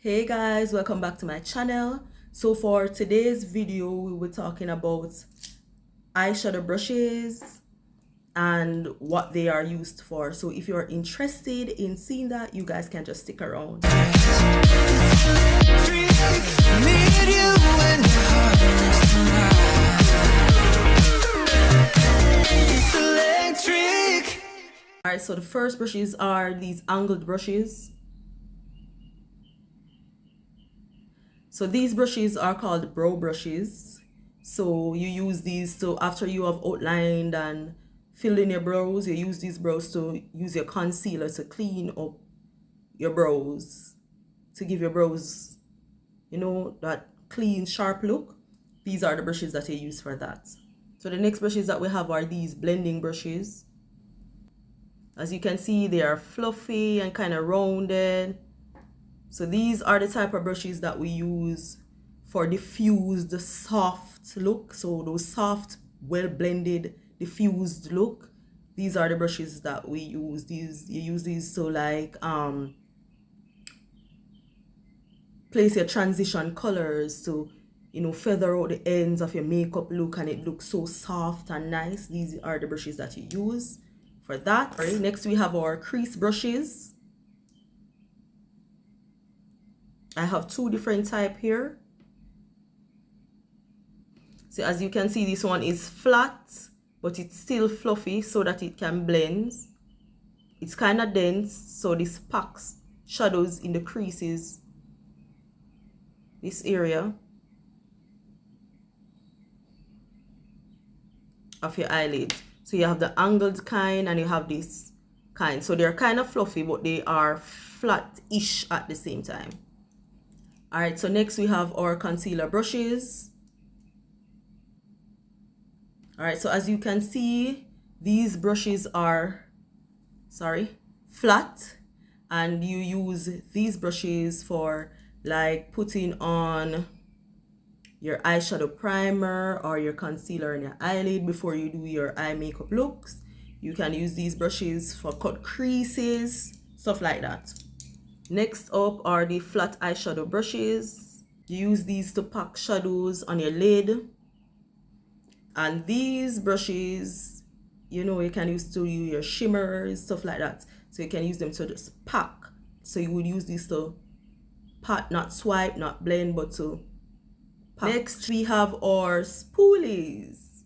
Hey guys, welcome back to my channel. So for today's video, we were talking about eyeshadow brushes and what they are used for. So if you're interested in seeing that, you guys can just stick around. Alright, so the first brushes are these angled brushes. So these brushes are called brow brushes. So you use these to, after you have outlined and filled in your brows, you use these brows to use your concealer to clean up your brows, to give your brows, you know, that clean, sharp look. These are the brushes that you use for that. So the next brushes that we have are these blending brushes. As you can see, they are fluffy and kind of rounded. So these are the type of brushes that we use for diffused, soft look. So those soft, well blended, diffused look. These are the brushes that we use. You use these to like place your transition colors to, you know, feather out the ends of your makeup look, and it looks so soft and nice. These are the brushes that you use for that. Right, next we have our crease brushes. I have two different type here. So as you can see, this one is flat, but it's still fluffy so that it can blend. It's kind of dense, so this packs shadows in the creases, this area of your eyelid. So you have the angled kind and you have this kind. So they're kind of fluffy, but they are flat-ish at the same time. All right, so next we have our concealer brushes. All right, so as you can see, these brushes are, flat, and you use these brushes for like putting on your eyeshadow primer or your concealer in your eyelid before you do your eye makeup looks. You can use these brushes for cut creases, stuff like that. Next up are the flat eyeshadow brushes. You use these to pack shadows on your lid. And these brushes, you know, you can use to use your shimmers, stuff like that. So you can use them to just pack. So you would use these to pat, not swipe, not blend, but to pack. Next we have our spoolies.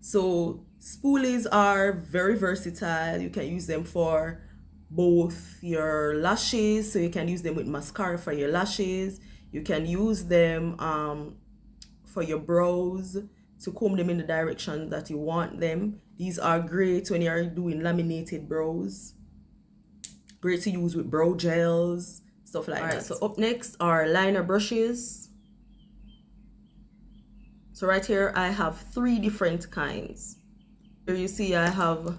So spoolies are very versatile. You can use them for both your lashes, so you can use them with mascara for your lashes. You can use them for your brows, to comb them in the direction that you want them. These are great when you're doing laminated brows. Great to use with brow gels, stuff like that. So up next are liner brushes. So right here I have three different kinds. Here you see I have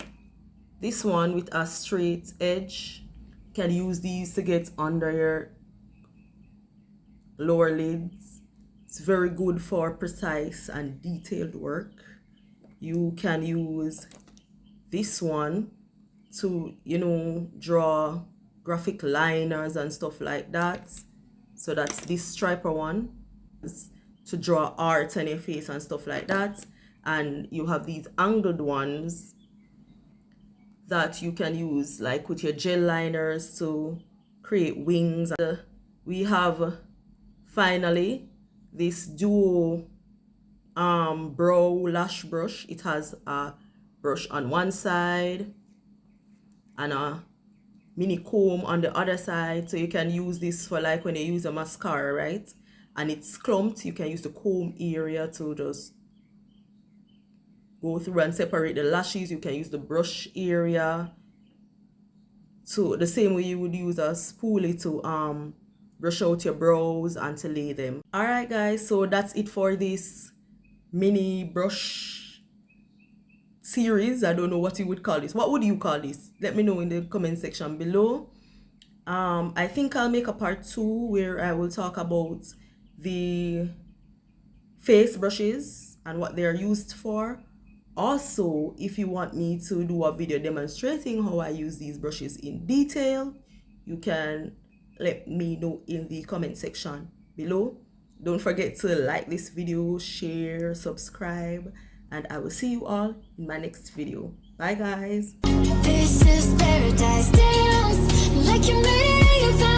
this one with a straight edge. You can use these to get under your lower lids. It's very good for precise and detailed work. You can use this one to, you know, draw graphic liners and stuff like that. So that's this striper one, to draw art on your face and stuff like that. And you have these angled ones that you can use like with your gel liners to create wings. We have finally this duo brow lash brush. It has a brush on one side and a mini comb on the other side, so you can use this for like when you use a mascara, right, and it's clumped, you can use the comb area to just go through and separate the lashes. You can use the brush area to the same way you would use a spoolie to brush out your brows and to lay them. All right guys, so that's it for this mini brush series. I don't know what you would call this. What would you call this? Let me know in the comment section below. I think I'll make a part 2 where I will talk about the face brushes and what they are used for. Also, if you want me to do a video demonstrating how I use these brushes in detail, you can let me know in the comment section below. Don't forget to like this video, share, subscribe, and I will see you all in my next video. Bye guys. This is paradise dance, like you made it.